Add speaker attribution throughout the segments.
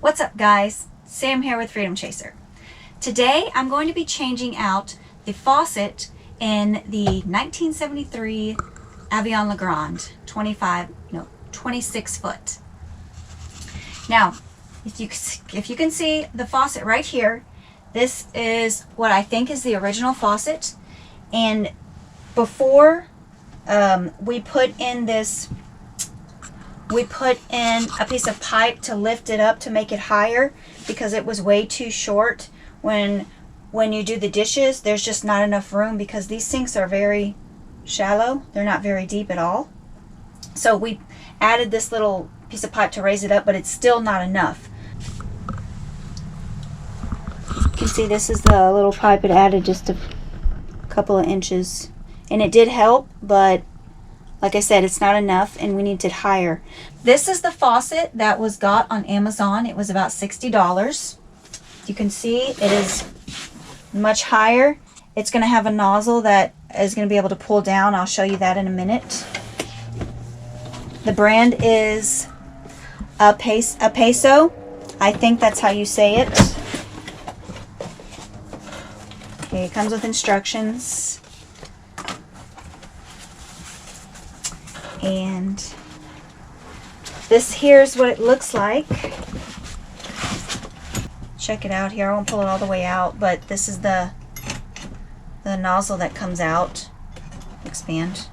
Speaker 1: What's up guys? Sam here with Freedom Chaser. Today I'm going to be changing out the faucet in the 1973 Avion LaGrande 26 foot. Now, if you can see the faucet right here, this is what I think is the original faucet. And before we put in a piece of pipe to lift it up to make it higher because it was way too short. When you do the dishes, there's just not enough room because these sinks are very shallow. They're not very deep at all. So we added this little piece of pipe to raise it up, but it's still not enough. You can see this is the little pipe. It added just a couple of inches and it did help, but like I said, it's not enough and we need it higher. This is the faucet that was got on Amazon. It was about $60. You can see it is much higher. It's going to have a nozzle that is going to be able to pull down. I'll show you that in a minute. The brand is a peso. I think that's how you say it. Okay, it comes with instructions. And this here's what it looks like. Check it out here. I won't pull it all the way out, but this is the nozzle that comes out. Expand.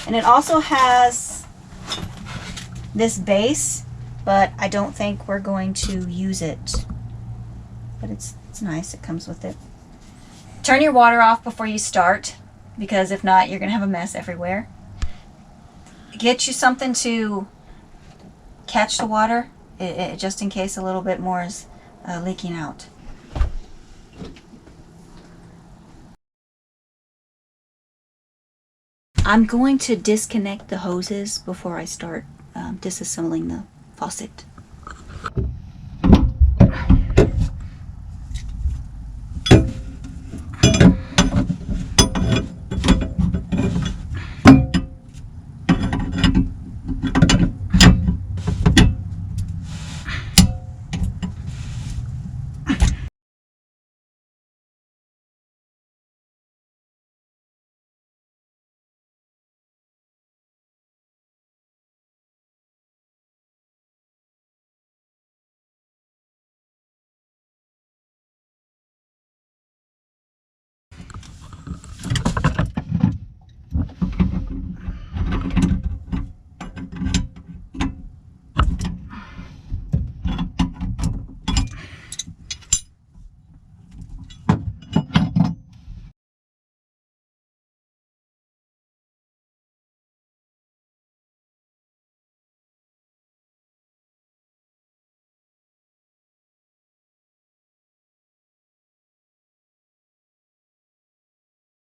Speaker 1: And it also has this base, but I don't think we're going to use it. But it's nice. It comes with it. Turn your water off before you start, because if not, you're going to have a mess everywhere. Get you something to catch the water, just in case a little bit more is leaking out. I'm going to disconnect the hoses before I start disassembling the faucet.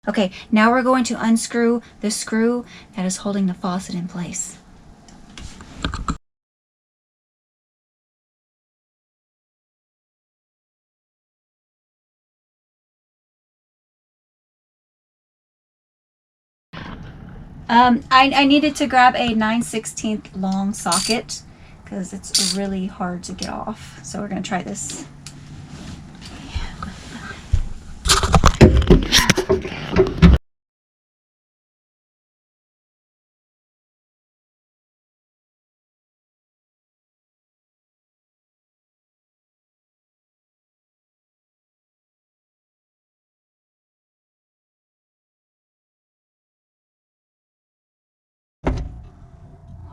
Speaker 1: Okay, now we're going to unscrew the screw that is holding the faucet in place. I needed to grab a 9/16 long socket because it's really hard to get off. So we're going to try this.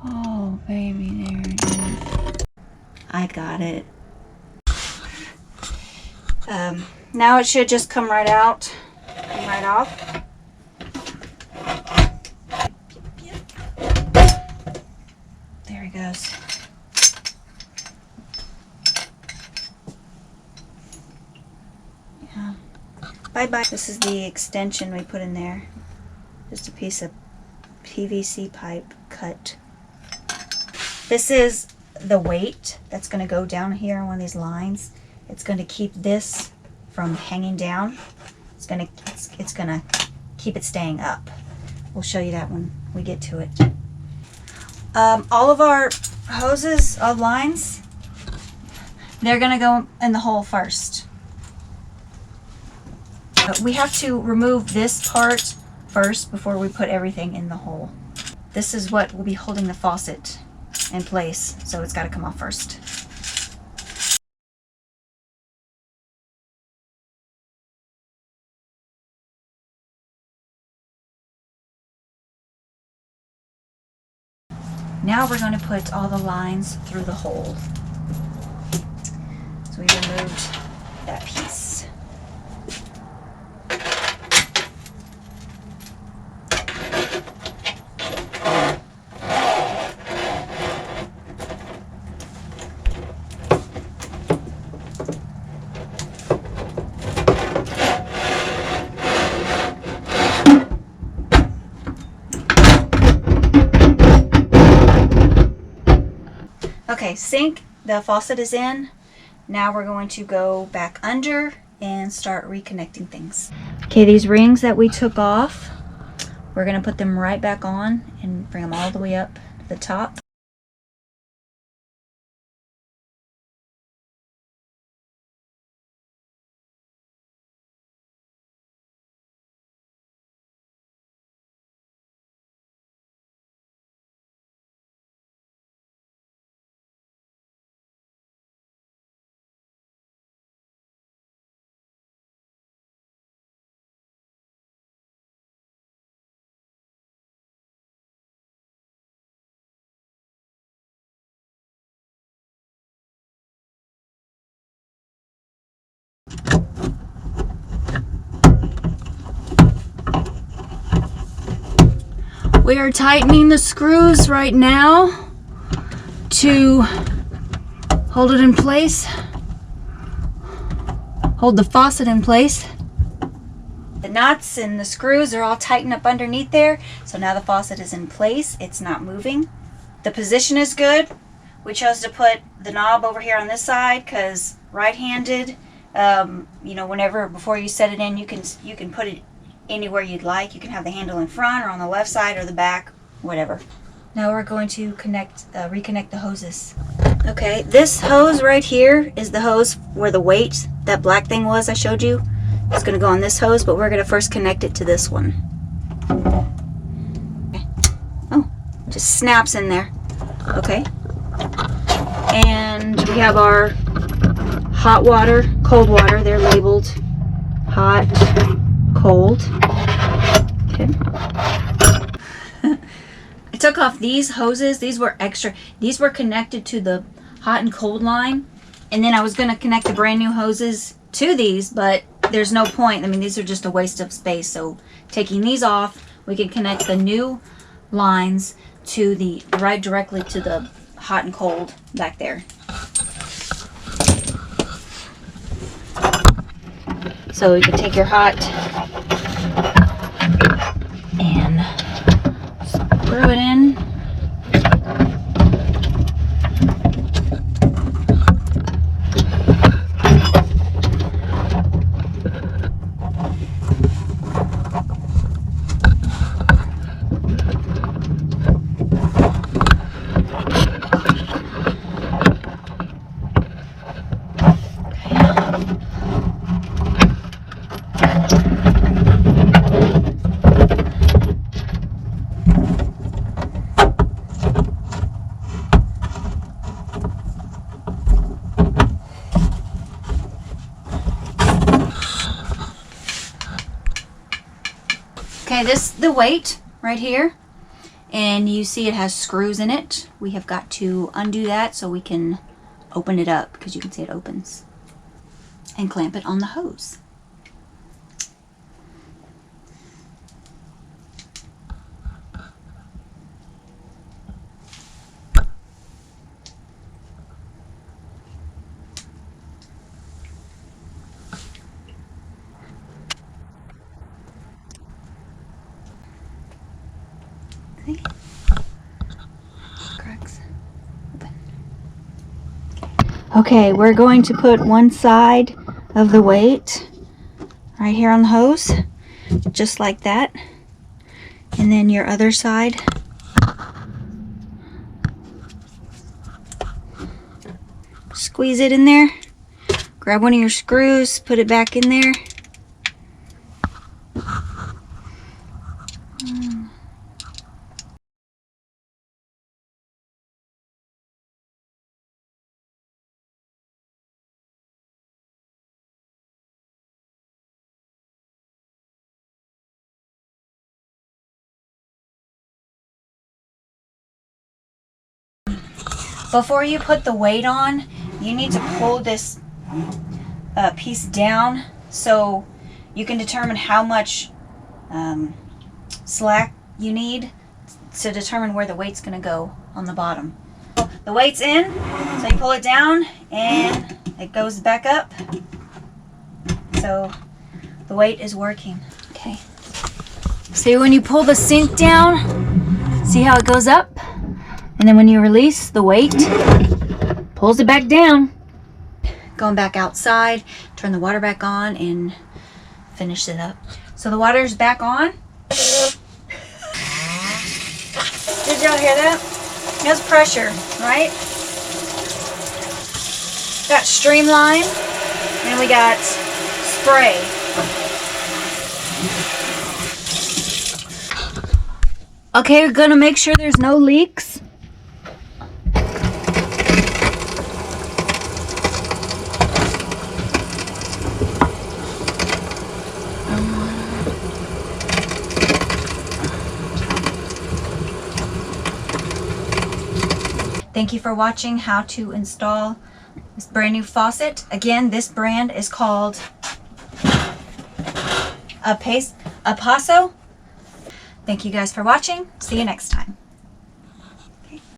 Speaker 1: Oh, baby, there it is. I got it. Now it should just come right out, come right off. There he goes. Yeah. Bye-bye. This is the extension we put in there. Just a piece of PVC pipe cut. This is the weight that's going to go down here on one of these lines. It's going to keep this from hanging down. It's going to keep it staying up. We'll show you that when we get to it. All of our hoses, all lines, they're gonna go in the hole first. We have to remove this part first before we put everything in the hole. This is what will be holding the faucet in place, so it's got to come off first. Now we're going to put all the lines through the hole. So we removed that piece. Okay, sink, the faucet is in. Now we're going to go back under and start reconnecting things. Okay, these rings that we took off, we're going to put them right back on and bring them all the way up to the top. We are tightening the screws right now to hold it in place, hold the faucet in place. The nuts and the screws are all tightened up underneath there, so now the faucet is in place. It's not moving. The position is good. We chose to put the knob over here on this side because right-handed, you know, whenever before you set it in, you can put it anywhere you'd like. You can have the handle in front or on the left side or the back, whatever. Now we're going to reconnect the hoses. Okay, this hose right here is the hose where the weight, that black thing was I showed you. It's going to go on this hose, but we're going to first connect it to this one. Okay. Oh, just snaps in there. Okay. And we have our hot water, cold water. They're labeled hot, cold. Okay. I took off these hoses. These were extra. These were connected to the hot and cold line. And then I was going to connect the brand new hoses to these, but there's no point. I mean, these are just a waste of space. So taking these off, we can connect the new lines to the right directly to the hot and cold back there. So you can take your hot and screw it in. Okay, this is the weight right here, and you see it has screws in it. We have got to undo that so we can open it up, because you can see it opens, and clamp it on the hose. See? Cracks. Open. Okay, we're going to put one side of the weight right here on the hose. just like that. And then your other side. Squeeze it in there. Grab one of your screws, put it back in there. Before you put the weight on, you need to pull this piece down so you can determine how much slack you need to determine where the weight's going to go on the bottom. The weight's in, so you pull it down and it goes back up. So the weight is working. Okay. See, when you pull the sink down, see how it goes up? And then when you release the weight, pulls it back down. Going back outside, turn the water back on and finish it up. So the water's back on. Did y'all hear that? That's pressure, right? Got streamline and we got spray. Okay, we're gonna make sure there's no leaks. Thank you for watching how to install this brand new faucet. Again, this brand is called Avion. Thank you guys for watching. See you next time.